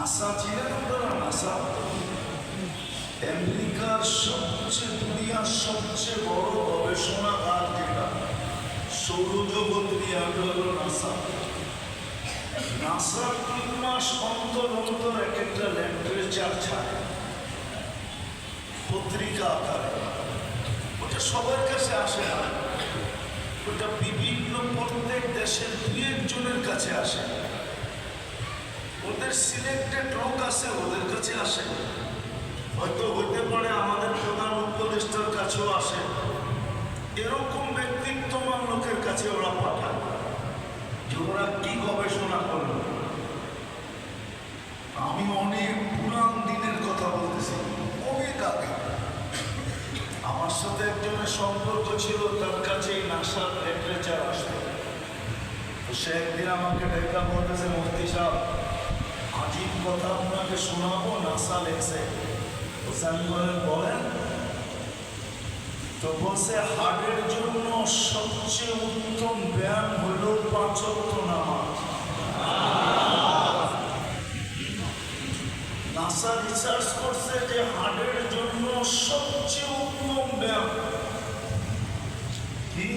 NASA ছিলেন আপনারা? NASA আমেরিকার দুনিয়ার সবচেয়ে বড় গবেষণাগার, যেটা সৌরজগৎ নিয়ে হলো নাসা। নাসা 3 মাস অন্তর অন্তর এক একটা টেম্পারেচার ছাড়ে পত্রিকা আকারে। ওটা সবার কাছে আসে না, ওটা বিভিন্ন প্রত্যেক দেশের 2-1 জনের কাছে আসে। ওদের সিলেক্টেড লোক আছে, ওদের কাছে আসে। হয়তো হইতে পারে আমাদের প্রধান উপদেষ্টার কাছেও আসে। এরকম ব্যক্তিত্বমান লোকের কাছে ওরা পাঠায় যে ওরা কি গবেষণা করলো। আমি অনেক পুরান দিনের কথা বলতেছি, অনেক আগে আমার সাথে একজনের সম্পর্ক ছিল, তার কাছে এই নাসার টেম্পারেচার আসতো। তো সে একদিন আমাকে ডেকা বলতেছে, মুফতি সাহেব আজীব কথা আপনাকে শোনাবো, নাসা লেখছে। বলেন। তো বলছে হার্টের জন্য সবচেয়ে উত্তম ব্যায়াম হলো 5 ওয়াক্ত নামাজ। নাসা রিসার্চ করছে যে হার্টের জন্য সবচেয়ে উত্তম ব্যায়াম কি?